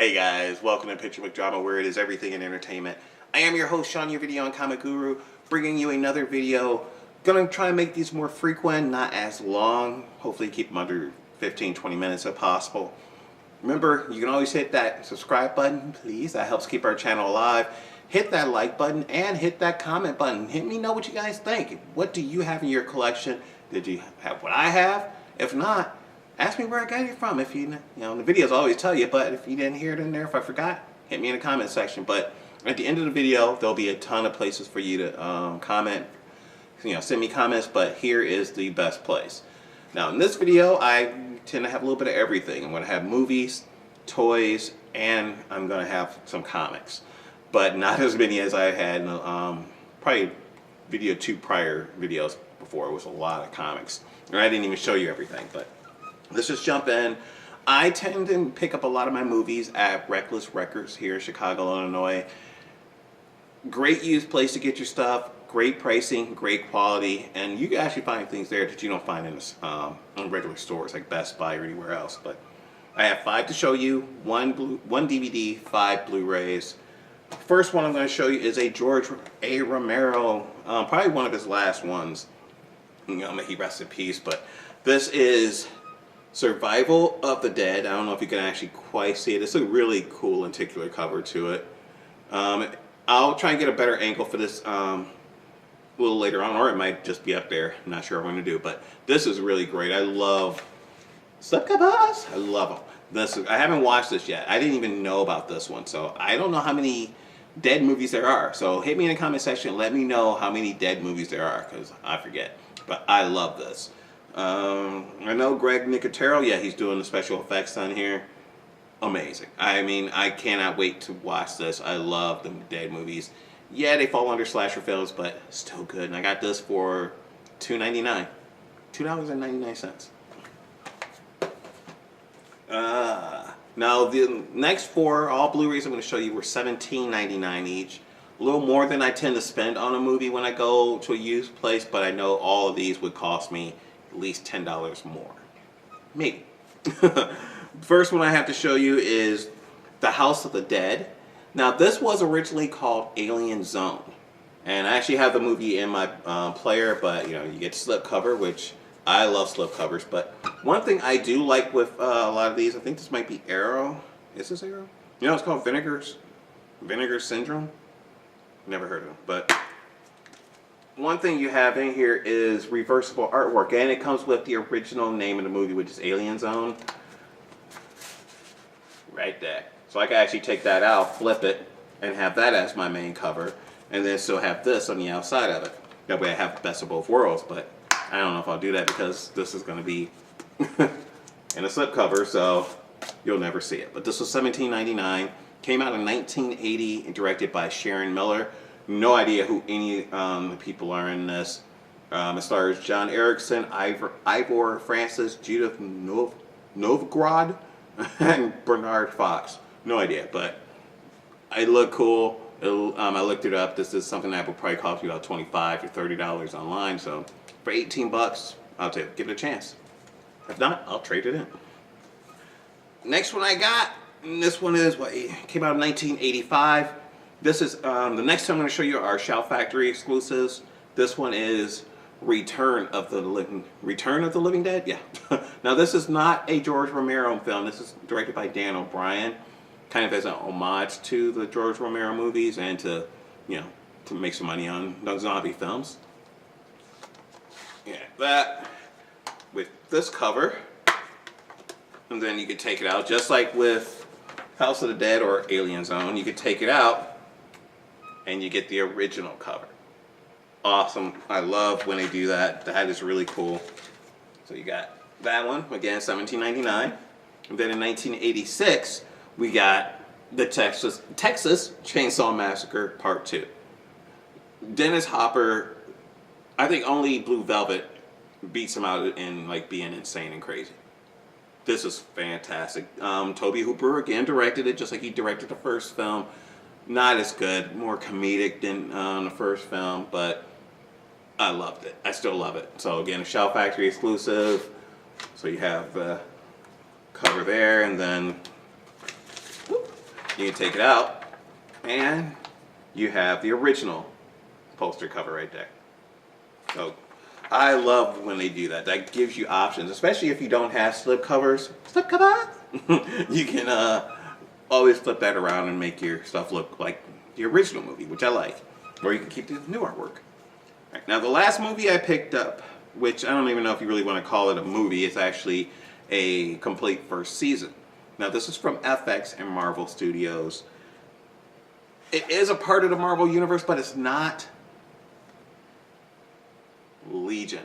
Hey guys, welcome to Picture Book Drama, where it is everything in entertainment. I am your host, Sean, your video and comic guru, bringing you another video. Gonna try and make these more frequent, not as long. Hopefully keep them under 15-20 minutes if possible. Remember, you can always hit that subscribe button, please. That helps keep our channel alive. Hit that like button and hit that comment button. Let me know what you guys think. What do you have in your collection? Did you have what I have? If not, ask me where I got it from. If you know, the videos always tell you, but if you didn't hear it in there, if I forgot, hit me in the comment section. But at the end of the video, there'll be a ton of places for you to comment, send me comments, but here is the best place. Now in this video, I tend to have a little bit of everything. I'm going to have movies, toys, and I'm going to have some comics. But not as many as I had in probably two prior videos before. It was a lot of comics. And I didn't even show you everything, but let's just jump in. I tend to pick up a lot of my movies at Reckless Records here in Chicago, Illinois. Great used place to get your stuff, great pricing, great quality, and you can actually find things there that you don't find in regular stores like Best Buy or anywhere else. But I have 5 to show you, one DVD, 5 Blu-rays. First one I'm going to show you is a George A. Romero, probably one of his last ones. May he rest in peace, but this is Survival of the Dead. I don't know if you can actually quite see it. It's a really cool lenticular cover to it. I'll try and get a better angle for this a little later on, or it might just be up there. I'm not sure what I'm going to do, but this is really great. I love slipcovers. I love them. I haven't watched this yet. I didn't even know about this one, so I don't know how many Dead movies there are. So hit me in the comment section and let me know how many Dead movies there are, because I forget. But I love this. I know Greg Nicotero, yeah, he's doing the special effects on here. Amazing. I mean, I cannot wait to watch this. I love the Dead movies. Yeah, they fall under slasher films, but still good. And I got this for $2.99. $2.99. Now the next 4, all Blu-rays I'm going to show you, were $17.99 each. A little more than I tend to spend on a movie when I go to a used place, but I know all of these would cost me at least $10 more. Maybe. First one I have to show you is The House of the Dead. Now this was originally called Alien Zone. And I actually have the movie in my player, but you get slipcover, which I love slipcovers. But one thing I do like with a lot of these, I think this might be Arrow. Is this Arrow? It's called Vinegar Syndrome. Never heard of them. But one thing you have in here is reversible artwork, and it comes with the original name of the movie, which is Alien Zone. Right there. So I can actually take that out, flip it, and have that as my main cover, and then still have this on the outside of it. That way I have the best of both worlds, but I don't know if I'll do that because this is going to be in a slipcover, so you'll never see it. But this was $17.99. Came out in 1980 and directed by Sharon Miller. No idea who any the people are in this. It stars John Erickson, Ivor Francis, Judith Novgorod, and Bernard Fox. No idea, but it looked cool. I looked it up. This is something that will probably cost you about $25 to $30 online. So for 18 bucks, I'll give it a chance. If not, I'll trade it in. Next one I got. And this one is it came out in 1985. This is the next two I'm going to show you are Shout Factory exclusives. This one is Return of the Living Dead. Yeah. Now this is not a George Romero film. This is directed by Dan O'Brien, kind of as an homage to the George Romero movies and to to make some money on those zombie films. Yeah, that with this cover, and then you could take it out just like with House of the Dead or Alien Zone. You could take it out and you get the original cover. Awesome. I love when they do that. That is really cool. So you got that one, again, $17.99. And then in 1986, we got the Texas Chainsaw Massacre Part 2. Dennis Hopper, I think only Blue Velvet beats him out in being insane and crazy. This is fantastic. Tobe Hooper again directed it, just like he directed the first film. Not as good, more comedic than the first film, but I loved it. I still love it. So again, a Shout Factory exclusive. So you have the cover there, and then You can take it out, and you have the original poster cover right there. So I love when they do that. That gives you options, especially if you don't have slip covers. Slip covers? You can always flip that around and make your stuff look like the original movie, which I like. Or you can keep the new artwork. Right, now the last movie I picked up, which I don't even know if you really want to call it a movie, it's actually a complete first season. Now this is from FX and Marvel Studios. It is a part of the Marvel Universe, but it's not Legion.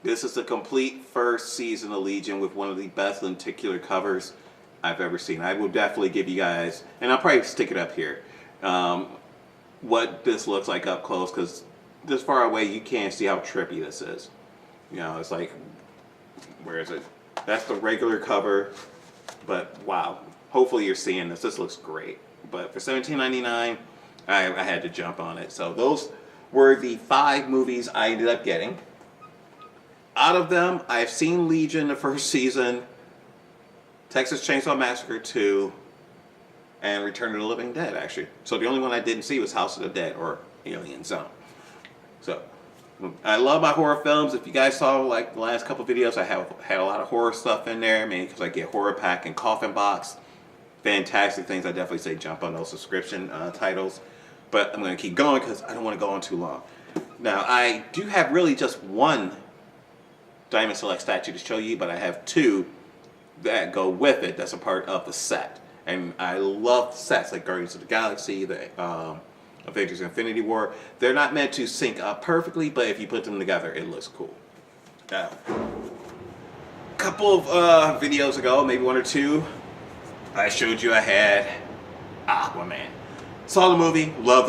This is the complete first season of Legion with one of the best lenticular covers I've ever seen. I will definitely give you guys, and I'll probably stick it up here, what this looks like up close, because this far away you can't see how trippy this is. You know, it's like, where is it? That's the regular cover, but wow. Hopefully you're seeing this. This looks great. But for $17.99, I had to jump on it. So those were the 5 movies I ended up getting. Out of them, I've seen Legion the first season, Texas Chainsaw Massacre 2, and Return of the Living Dead, actually. So the only one I didn't see was House of the Dead or Alien Zone. So I love my horror films. If you guys saw like the last couple videos, I have had a lot of horror stuff in there, mainly because I get Horror Pack and Coffin Box. Fantastic things. I definitely say jump on those subscription titles. But I'm going to keep going because I don't want to go on too long. Now, I do have really just one Diamond Select statue to show you, but I have 2 that go with it that's a part of the set. And I love sets like Guardians of the Galaxy, the Avengers Infinity War. They're not meant to sync up perfectly, but if you put them together, it looks cool. Now, a couple of videos ago, maybe 1 or 2, I showed you I had Aquaman. Saw the movie, love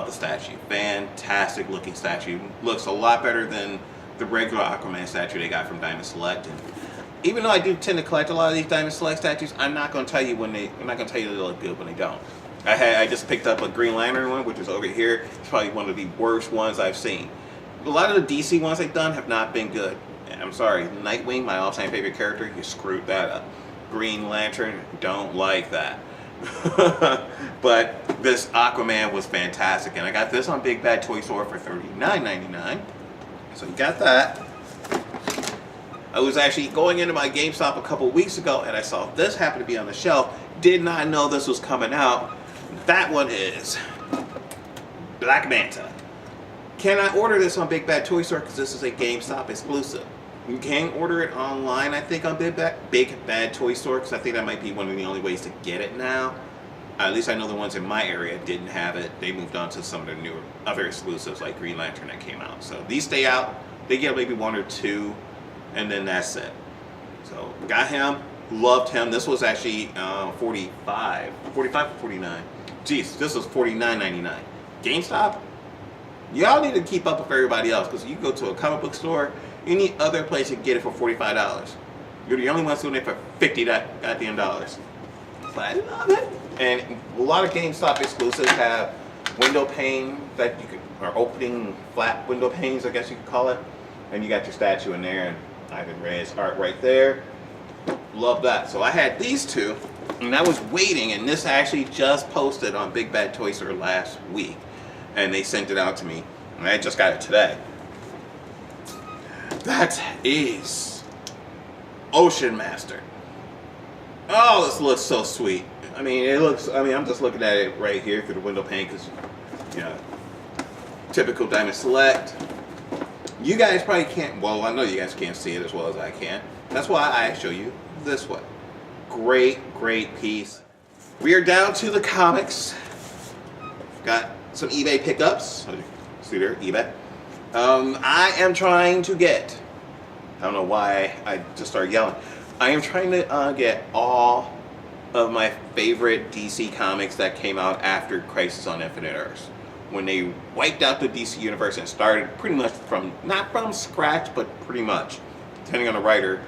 the statue. Fantastic looking statue. Looks a lot better than the regular Aquaman statue they got from Diamond Select. And even though I do tend to collect a lot of these Diamond Select statues, I'm not going to tell you they look good when they don't. I just picked up a Green Lantern one, which is over here. It's probably one of the worst ones I've seen. A lot of the DC ones they've done have not been good. I'm sorry, Nightwing, my all-time favorite character, you screwed that up. Green Lantern, don't like that. But this Aquaman was fantastic, and I got this on Big Bad Toy Store for $39.99. So you got that. I was actually going into my GameStop a couple weeks ago, and I saw this happen to be on the shelf. Did not know this was coming out. That one is Black Manta. Cannot order this on Big Bad Toy Store because this is a GameStop exclusive. You can order it online, I think, on Big Bad Toy Store, because I think that might be one of the only ways to get it now. At least I know the ones in my area didn't have it. They moved on to some of the other exclusives like Green Lantern that came out. So these stay out. They get maybe 1 or 2, and then that's it. So got him, loved him. This was actually $45 or $49. Jeez, this was $49.99. GameStop? Y'all need to keep up with everybody else, because you go to a comic book store, any other place you can get it for $45. You're the only ones doing it for $50 goddamn dollars. But I love it. And a lot of GameStop exclusives have window pane that you could, or opening flap window panes, I guess you could call it. And you got your statue in there, and Ivan Reyes art right there. Love that. So I had these 2, and I was waiting, and this actually just posted on Big Bad Toy Store last week. And they sent it out to me, and I just got it today. That is Ocean Master. Oh, this looks so sweet. I mean, I'm just looking at it right here through the window pane because, you know, typical Diamond Select. You guys probably can't, well, I know you guys can't see it as well as I can. That's why I show you this one. Great, great piece. We are down to the comics. Got some eBay pickups. See there, eBay. I am trying to get, I don't know why I just started yelling. I am trying to get all of my favorite DC comics that came out after Crisis on Infinite Earths. When they wiped out the DC universe and started pretty much from, not from scratch, but pretty much. Depending on the writer,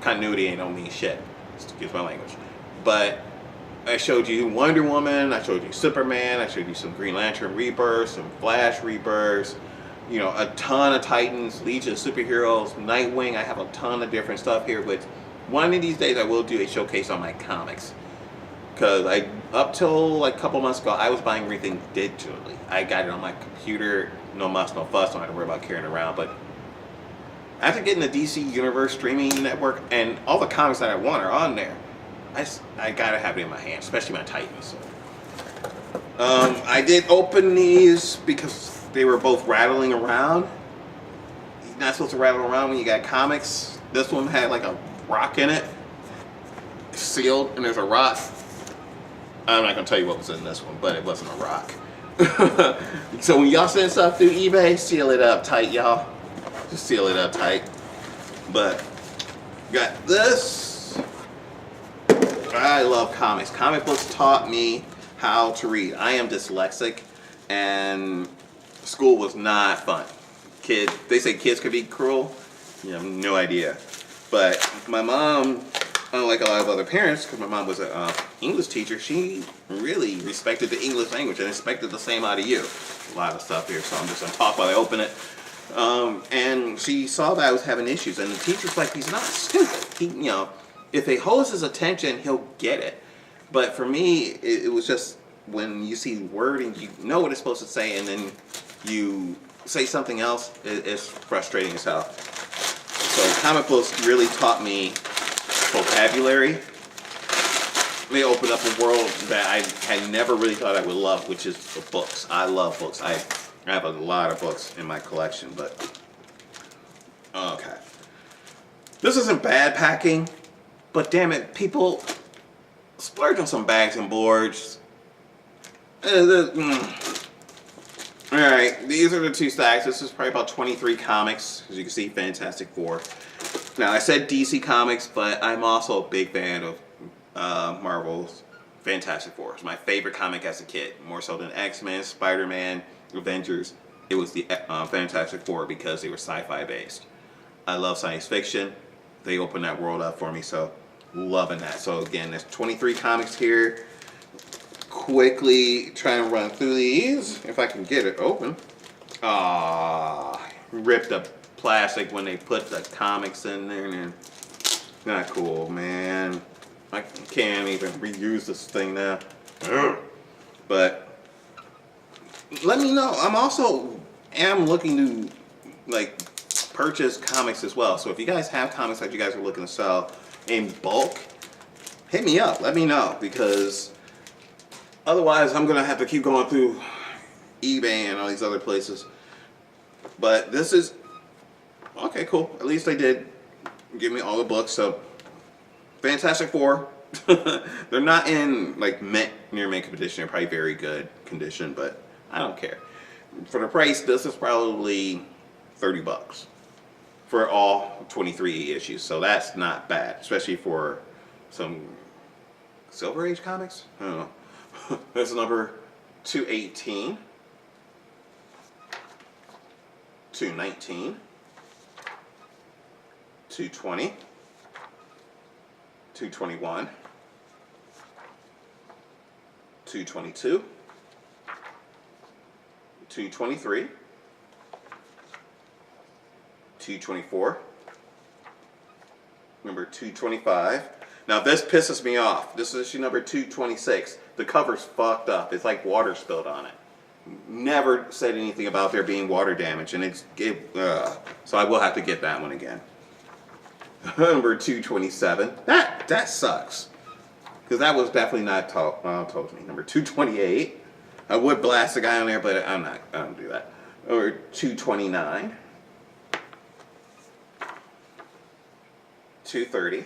continuity ain't don't mean shit. Excuse my language. But I showed you Wonder Woman, I showed you Superman, I showed you some Green Lantern Rebirths, some Flash Rebirths, you know, a ton of Titans, Legion of Superheroes, Nightwing. I have a ton of different stuff here, which one of these days I will do a showcase on my comics. Because up till like a couple months ago, I was buying everything digitally. I got it on my computer, no muss, no fuss, don't have to worry about carrying it around. But after getting the DC Universe streaming network and all the comics that I want are on there, I gotta have it in my hand, especially my Titans. I did open these because they were both rattling around. You're not supposed to rattle around when you got comics. This one had like a rock in it, sealed, and there's a rock. I'm not gonna tell you what was in this one, but it wasn't a rock. So when y'all send stuff through eBay, seal it up tight, y'all. Just seal it up tight. But got this. I love comics. Comic books taught me how to read. I am dyslexic, and school was not fun. They say kids could be cruel. You have no idea. But my mom, unlike a lot of other parents, because my mom was an English teacher, she really respected the English language and expected the same out of you. A lot of stuff here, so I'm just going to talk while I open it. And she saw that I was having issues, and the teacher's like, he's not stupid. If it holds his attention, he'll get it. But for me, it was just when you see word and you know what it's supposed to say, and then you say something else, it's frustrating as hell. So comic books really taught me vocabulary. They opened up a world that I had never really thought I would love, which is the books. I love books. I have a lot of books in my collection, but okay. This isn't bad packing, but damn it, people splurge on some bags and boards. Alright, these are the two stacks. This is probably about 23 comics. As you can see, Fantastic Four. Now, I said DC Comics, but I'm also a big fan of Marvel's Fantastic Four. It's my favorite comic as a kid. More so than X-Men, Spider-Man, Avengers. It was the Fantastic Four because they were sci-fi based. I love science fiction. They opened that world up for me, so loving that. So again, there's 23 comics here. Quickly trying to run through these if I can get it open. Ripped up plastic when they put the comics in there, and not cool, man. I can't even reuse this thing now. But let me know. I'm also looking to like purchase comics as well. So if you guys have comics that you guys are looking to sell in bulk, hit me up. Let me know, because otherwise I'm gonna have to keep going through eBay and all these other places. But this is okay, cool. At least they did give me all the books. So Fantastic Four. They're not in like near mint condition. They're probably very good condition, but I don't care. For the price, this is probably $30 for all 23 issues. So that's not bad, especially for some Silver Age comics. I don't know. This is number 218, 219, 220, 221, 222, 223, 224, number 225. Now this pisses me off. This is issue number 226. The cover's fucked up. It's like water spilled on it. Never said anything about there being water damage, and so I will have to get that one again. Number 227. That sucks, because that was definitely not told to me. Number 228. I would blast the guy on there, but I don't do that. Number 229. 230.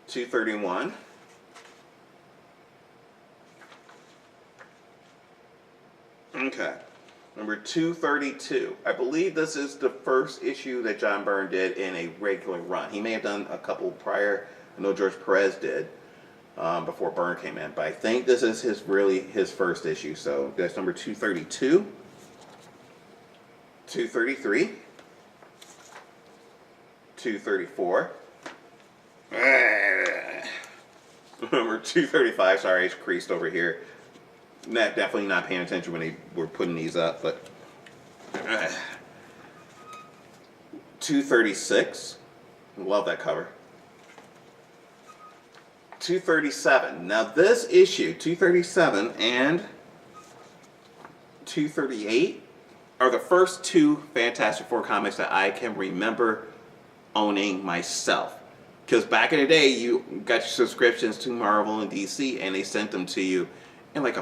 231. Okay. Number 232. I believe this is the first issue that John Byrne did in a regular run. He may have done a couple prior. I know George Perez did before Byrne came in, but I think this is his first issue. So that's number 232. 233. 234. Number 235. Sorry, it's creased over here. Definitely not paying attention when they were putting these up, but 236. Love that cover. 237. Now this issue, 237 and 238, are the first two Fantastic Four comics that I can remember owning myself. Because back in the day, you got your subscriptions to Marvel and DC, and they sent them to you in like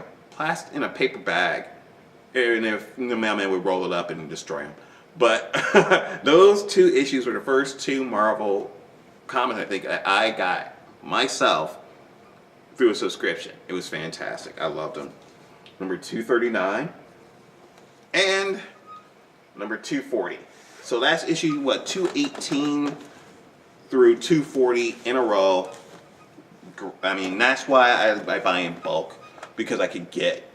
in a paper bag, and if the mailman would roll it up and destroy them. But those two issues were the first two Marvel comics I think I got myself through a subscription. It was fantastic. I loved them. Number 239 and number 240. So that's issue, what, 218 through 240 in a row. I mean, that's why I buy in bulk, because I could get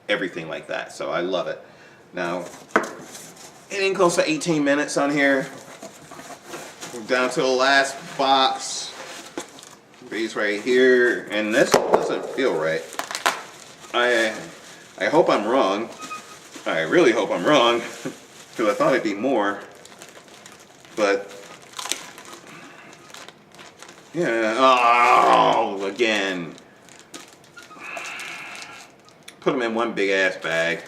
everything like that. So I love it. Now, getting close to 18 minutes on here. We're down to the last box. These right here, and this doesn't feel right. I hope I'm wrong. I really hope I'm wrong, because I thought it'd be more. But yeah, oh, again. Put them in one big ass bag.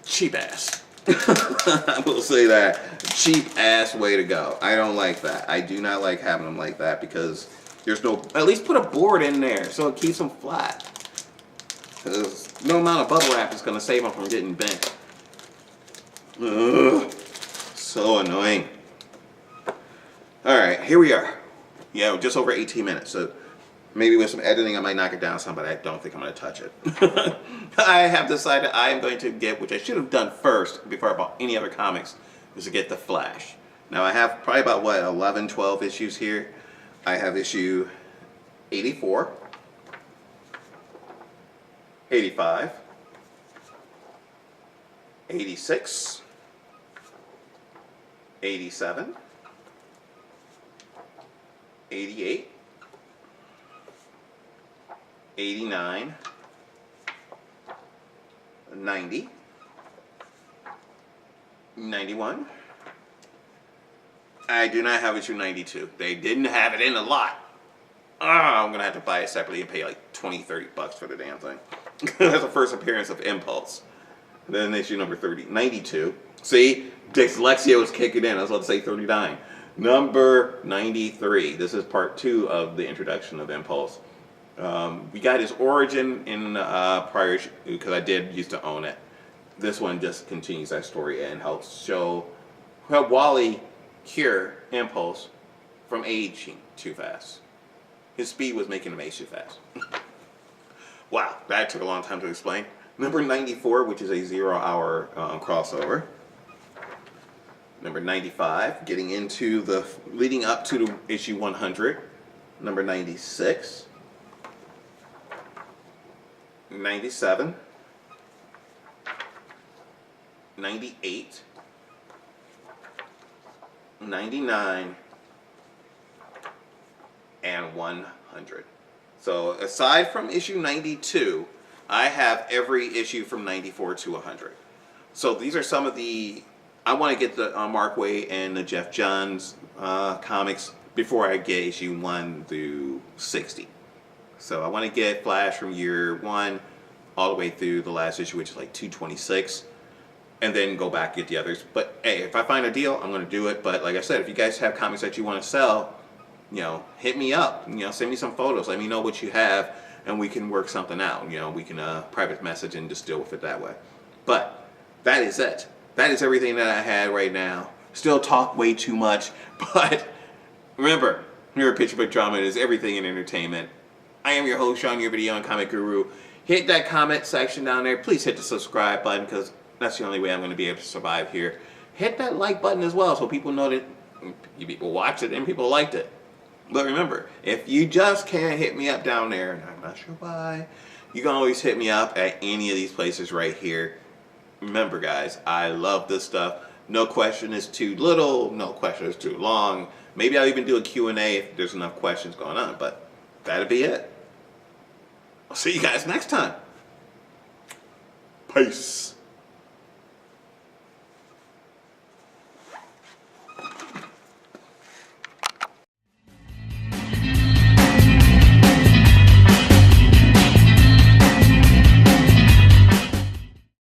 Cheap ass. I will say that. Cheap ass way to go. I don't like that. I do not like having them like that, because there's no, at least put a board in there so it keeps them flat. Because no amount of bubble wrap is going to save them from getting bent. Ugh, so annoying. Alright, here we are. Yeah, just over 18 minutes. So maybe with some editing I might knock it down some, but I don't think I'm going to touch it. I have decided I am going to get, which I should have done first before I bought any other comics, is to get the Flash. Now I have probably about, what, 11, 12 issues here. I have issue 84, 85, 86, 87, 88, 89, 90, 91. I do not have issue 92. They didn't have it in the lot. I'm going to have to buy it separately and pay like 20, 30 bucks for the damn thing. That's the first appearance of Impulse. Then issue number 92. See, dyslexia was kicking in. I was about to say 39. Number 93. This is part 2 of the introduction of Impulse. We got his origin in prior issue, because I did used to own it. This one just continues that story and helps show how Wally cure Impulse from aging too fast. His speed was making him age too fast. Wow, that took a long time to explain. Number 94, which is a 0-hour crossover. Number 95, getting into the leading up to the issue 100. Number 96. 97. 98. 99. And 100. So aside from issue 92, I have every issue from 94 to 100. So these are some of the, I want to get the Mark Waid and the Jeff Johns comics before I get issue 1 through 60. So I want to get Flash from year 1 all the way through the last issue, which is like 226, and then go back and get the others. But hey, if I find a deal, I'm going to do it. But like I said, if you guys have comics that you want to sell, you know, hit me up. You know, send me some photos. Let me know what you have, and we can work something out. You know, we can private message and just deal with it that way. But that is it. That is everything that I had right now. Still talk way too much, but remember, here at Picture Book Drama, it is everything in entertainment. I am your host, Sean, your video on Comic Guru. Hit that comment section down there. Please hit the subscribe button, because that's the only way I'm going to be able to survive here. Hit that like button as well, so people know that you people watched it and people liked it. But remember, if you just can't hit me up down there, and I'm not sure why, you can always hit me up at any of these places right here. Remember, guys, I love this stuff. No question is too little. No question is too long. Maybe I'll even do a Q&A if there's enough questions going on. But that'll be it. I'll see you guys next time. Peace.